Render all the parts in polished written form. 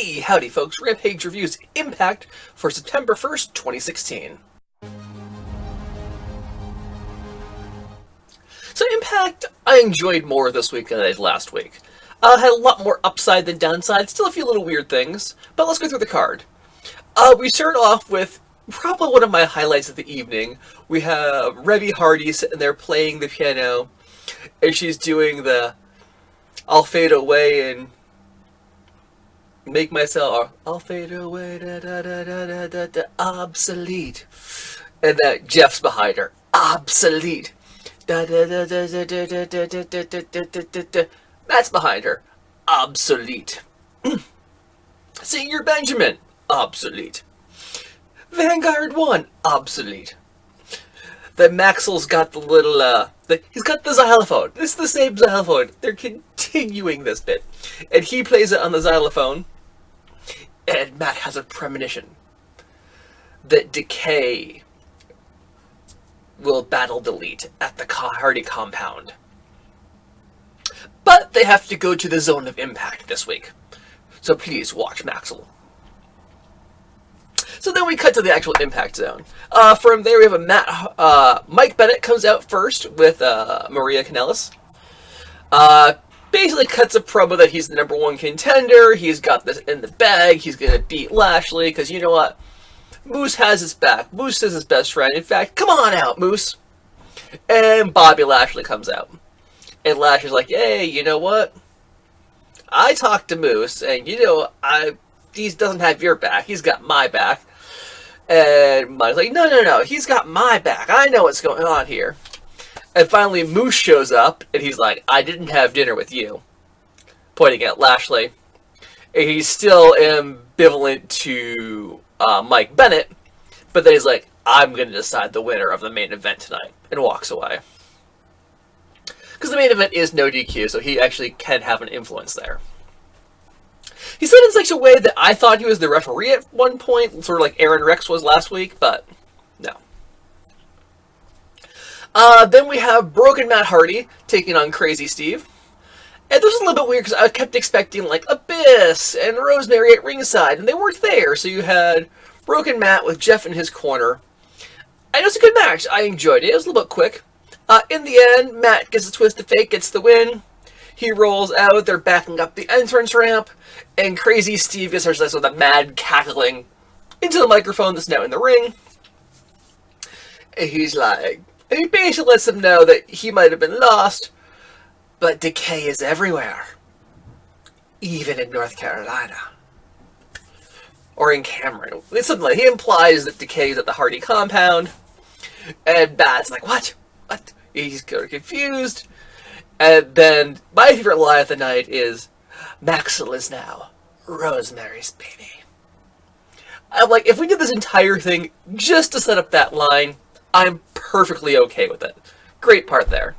Hey, howdy folks, Rampage reviews Impact for September 1st, 2016. So Impact, I enjoyed more this week than I did last week. Had a lot more upside than downside, still a few little weird things, but let's go through the card. We start off with probably one of my highlights of the evening. We have Reby Hardy sitting there playing the piano, and she's doing the I'll fade away and make myself, I'll fade away, da da da da da da da, obsolete. And that Jeff's behind her, obsolete. Da da da da da da da da da da da da da da. Matt's behind her, obsolete. Senior Benjamin, obsolete. Vanguard 1, obsolete. Then Maxwell's got the little, he's got the xylophone. It's the same xylophone. They're continuing this bit. And he plays it on the xylophone. And Matt has a premonition that Decay will battle delete at the Hardy compound. But they have to go to the Zone of Impact this week. So please watch Maxwell. So then we cut to the actual Impact Zone. From there we have Mike Bennett comes out first with Maria Kanellis. Basically cuts a promo that he's the #1 contender, he's got this in the bag, he's going to beat Lashley, because you know what? Moose has his back. Moose is his best friend. In fact, come on out, Moose. And Bobby Lashley comes out. And Lashley's like, hey, you know what? I talked to Moose, and you know, he doesn't have your back, he's got my back. And Mike's like, no, he's got my back. I know what's going on here. And finally, Moose shows up, and he's like, I didn't have dinner with you. Pointing at Lashley. And he's still ambivalent to Mike Bennett, but then he's like, I'm going to decide the winner of the main event tonight, and walks away. Because the main event is no DQ, so he actually can have an influence there. He said it in such a way that I thought he was the referee at one point, sort of like Aaron Rex was last week, but no. Then we have Broken Matt Hardy taking on Crazy Steve. And this was a little bit weird because I kept expecting like Abyss and Rosemary at ringside, and they weren't there. So you had Broken Matt with Jeff in his corner. And it was a good match. I enjoyed it. It was a little bit quick. In the end, Matt gets a twist of fate, gets the win. He rolls out, they're backing up the entrance ramp, and Crazy Steve gets herself with a mad cackling into the microphone that's now in the ring. And he's like, and he basically lets them know that he might have been lost, but Decay is everywhere. Even in North Carolina. Or in Cameron. It's something like, he implies that Decay is at the Hardy compound, and Matt's like, what? What? He's kind of confused. And then my favorite line of the night is, Maxwell is now Rosemary's baby. I'm like, if we did this entire thing just to set up that line, I'm perfectly okay with it. Great part there.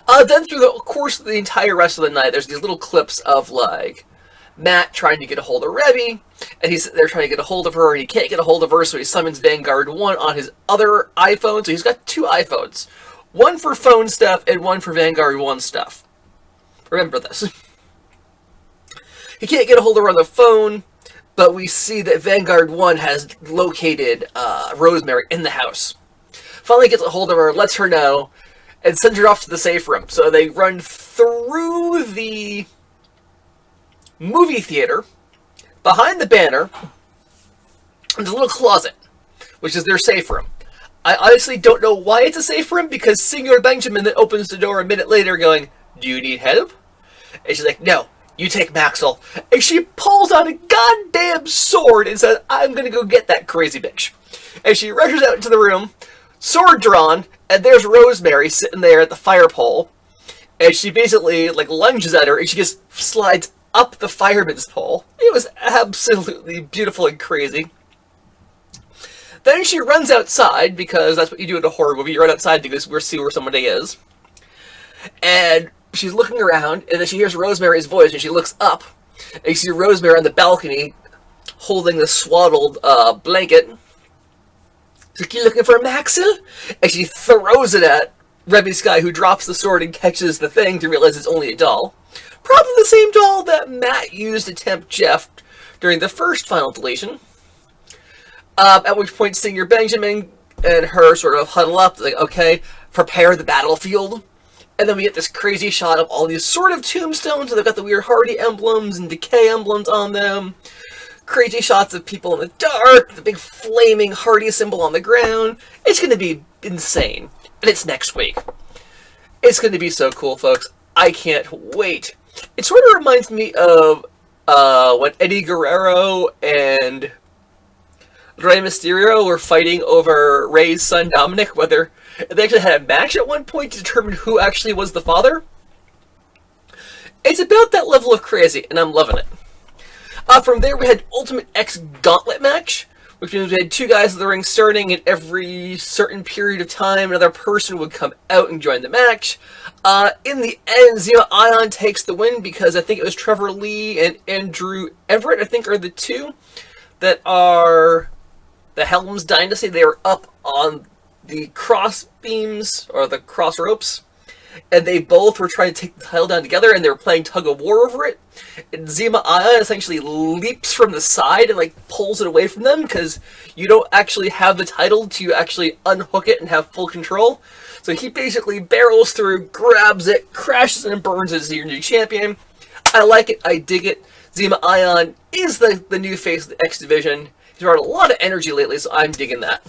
Then through the course of the entire rest of the night, there's these little clips of, like, Matt trying to get a hold of Reby, and he's there trying to get a hold of her, and he can't get a hold of her, so he summons Vanguard 1 on his other iPhone, so he's got 2 iPhones. One for phone stuff, and one for Vanguard 1 stuff. Remember this. He can't get a hold of her on the phone, but we see that Vanguard 1 has located Rosemary in the house. Finally gets a hold of her, lets her know, and sends her off to the safe room. So they run through the movie theater, behind the banner, into a little closet, which is their safe room. I honestly don't know why it's a safe room, because Senior Benjamin then opens the door a minute later going, do you need help? And she's like, no, you take Maxwell. And she pulls out a goddamn sword and says, I'm going to go get that crazy bitch. And she rushes out into the room, sword drawn, and there's Rosemary sitting there at the fire pole. And she basically, like, lunges at her, and she just slides up the fireman's pole. It was absolutely beautiful and crazy. Then she runs outside, because that's what you do in a horror movie. You run outside to go see where somebody is. And she's looking around, and then she hears Rosemary's voice, and she looks up, and you see Rosemary on the balcony, holding the swaddled blanket. She's like, you looking for Maxwell? And she throws it at Reby Sky, who drops the sword and catches the thing to realize it's only a doll. Probably the same doll that Matt used to tempt Jeff during the first final deletion. At which point Senior Benjamin and her sort of huddle up, like, okay, prepare the battlefield. And then we get this crazy shot of all these sort of tombstones, and they've got the weird Hardy emblems and Decay emblems on them. Crazy shots of people in the dark, the big flaming Hardy symbol on the ground. It's going to be insane. And it's next week. It's going to be so cool, folks. I can't wait. It sort of reminds me of when Eddie Guerrero and Rey Mysterio were fighting over Rey's son Dominic, whether they actually had a match at one point to determine who actually was the father. It's about that level of crazy, and I'm loving it. From there, we had Ultimate X Gauntlet match, which means we had two guys in the ring starting at every certain period of time. Another person would come out and join the match. In the end, ECIII takes the win because I think it was Trevor Lee and Andrew Everett, I think, are the two that are the Helms Dynasty. They were up on the cross beams, or the cross ropes, and they both were trying to take the title down together, and they were playing tug of war over it. And ECIII essentially leaps from the side and like pulls it away from them, because you don't actually have the title to actually unhook it and have full control. So he basically barrels through, grabs it, crashes it, and burns it as your new champion. I like it. I dig it. ECIII is the new face of the X Division. He's brought a lot of energy lately, so I'm digging that.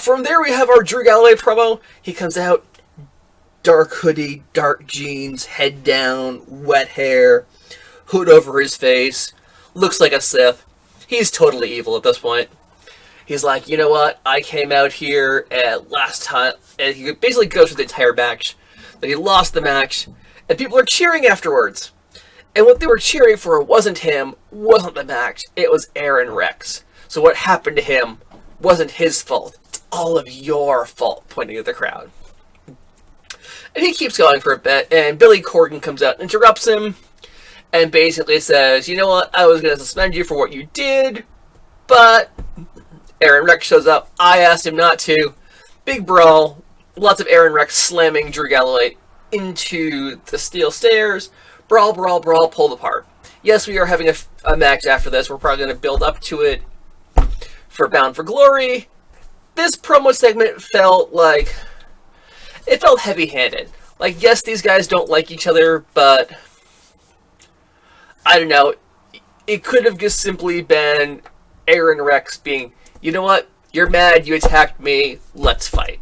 From there, we have our Drew Galloway promo. He comes out, dark hoodie, dark jeans, head down, wet hair, hood over his face, looks like a Sith. He's totally evil at this point. He's like, you know what, I came out here last time, and he basically goes through the entire match. But he lost the match, and people are cheering afterwards. And what they were cheering for wasn't him, wasn't the match, it was Aaron Rex. So what happened to him wasn't his fault. It's all of your fault, pointing at the crowd. And he keeps going for a bit, and Billy Corgan comes out and interrupts him, and basically says, you know what, I was going to suspend you for what you did, but Aaron Rex shows up. I asked him not to. Big brawl, lots of Aaron Rex slamming Drew Galloway into the steel stairs. Brawl, brawl, brawl, pulled apart. Yes, we are having a match after this. We're probably going to build up to it for Bound for Glory. This promo segment felt like... it felt heavy-handed. Like, yes, these guys don't like each other, but... I don't know. It could have just simply been Aaron Rex being, you know what? You're mad, you attacked me, let's fight.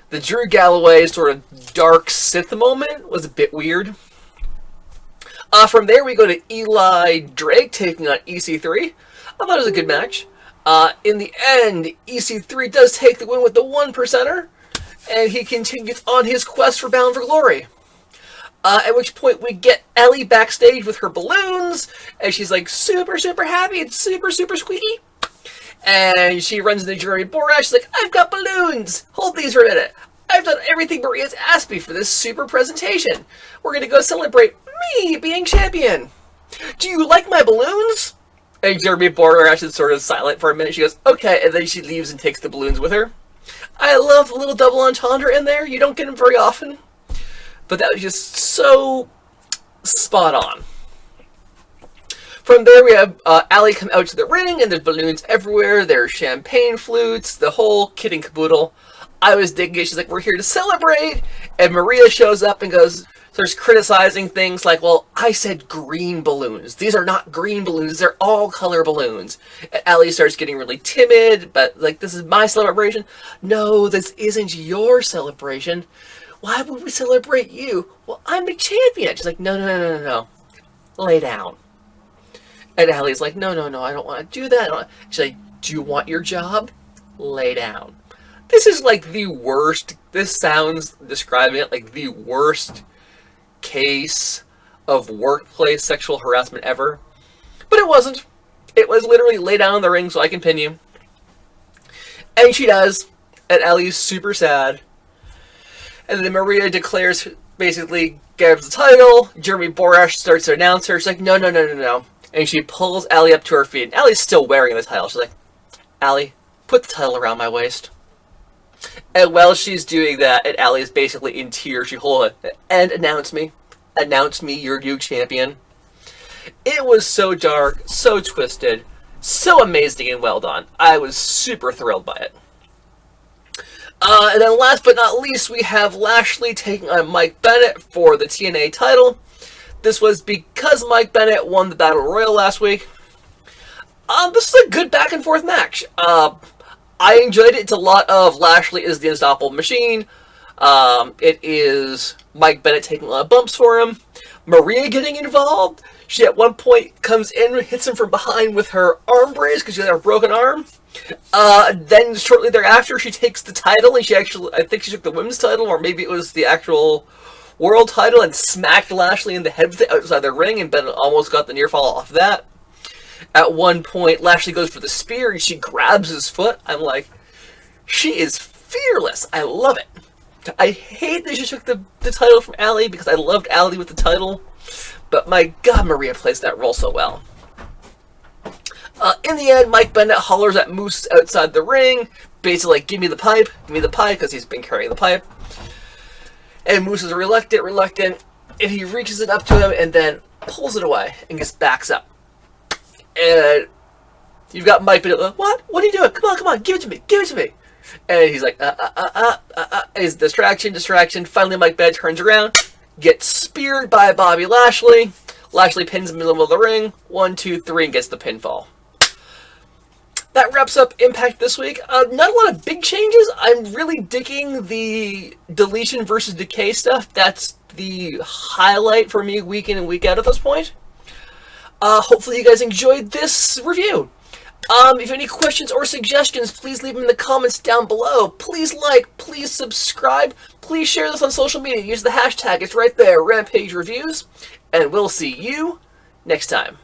The Drew Galloway sort of dark Sith moment was a bit weird. From there, we go to Eli Drake taking on EC3. I thought it was a good match. In the end, EC3 does take the win with the 1%er, and he continues on his quest for Bound for Glory. At which point, we get Allie backstage with her balloons, and she's like super, super happy and super, super squeaky. And she runs into Jeremy Borash. She's like, I've got balloons. Hold these for a minute. I've done everything Maria's asked me for this super presentation. We're going to go celebrate me being champion. Do you like my balloons? And Jeremy Borash is sort of silent for a minute. She goes, okay. And then she leaves and takes the balloons with her. I love the little double entendre in there. You don't get them very often. But that was just so spot on. From there, we have Allie come out to the ring, and there's balloons everywhere. There's champagne flutes, the whole kit and caboodle. I was digging it. She's like, we're here to celebrate. And Maria shows up and starts criticizing things like, well, I said green balloons. These are not green balloons. They're all color balloons. And Allie starts getting really timid, but like, this is my celebration. No, this isn't your celebration. Why would we celebrate you? Well, I'm the champion. She's like, no. Lay down. And Allie's like, no, I don't want to do that. She's like, do you want your job? Lay down. This is like the worst, this sounds, describing it like the worst case of workplace sexual harassment ever. But it wasn't. It was literally lay down in the ring so I can pin you. And she does. And Allie's super sad. And then Maria declares, basically, grabs the title. Jeremy Borash starts to announce her. She's like, no. And she pulls Allie up to her feet. And Allie's still wearing the title. She's like, Allie, put the title around my waist. And while she's doing that, and Allie's basically in tears, she holds it and announce me. announce me your new champion. It was so dark, so twisted, so amazing and well done. I was super thrilled by it. And then last but not least, we have Lashley taking on Mike Bennett for the TNA title. This was because Mike Bennett won the Battle Royal last week. This is a good back and forth match. I enjoyed it. It's a lot of Lashley is the unstoppable machine. It is Mike Bennett taking a lot of bumps for him. Maria getting involved. She at one point comes in, hits him from behind with her arm brace because she had a broken arm. Then shortly thereafter, she takes the title, and I think she took the women's title, or maybe it was the actual world title, and smacked Lashley in the head with it outside the ring, and Bennett almost got the near fall off that. At one point, Lashley goes for the spear, and she grabs his foot. I'm like, she is fearless. I love it. I hate that she took the title from Allie, because I loved Allie with the title. But my God, Maria plays that role so well. In the end, Mike Bennett hollers at Moose outside the ring, basically like, give me the pipe, because he's been carrying the pipe. And Moose is reluctant, and he reaches it up to him and then pulls it away and just backs up. And you've got Mike Bennett, what? What are you doing? Come on, give it to me. And he's like, It's distraction. Finally, Mike Bennett turns around, gets speared by Bobby Lashley. Lashley pins him in the middle of the ring. 1, 2, 3, and gets the pinfall. That wraps up Impact this week. Not a lot of big changes. I'm really digging the deletion versus decay stuff. That's the highlight for me week in and week out at this point. Hopefully you guys enjoyed this review. If you have any questions or suggestions, please leave them in the comments down below. Please like, please subscribe, please share this on social media. Use the hashtag, it's right there, Rampage Reviews. And we'll see you next time.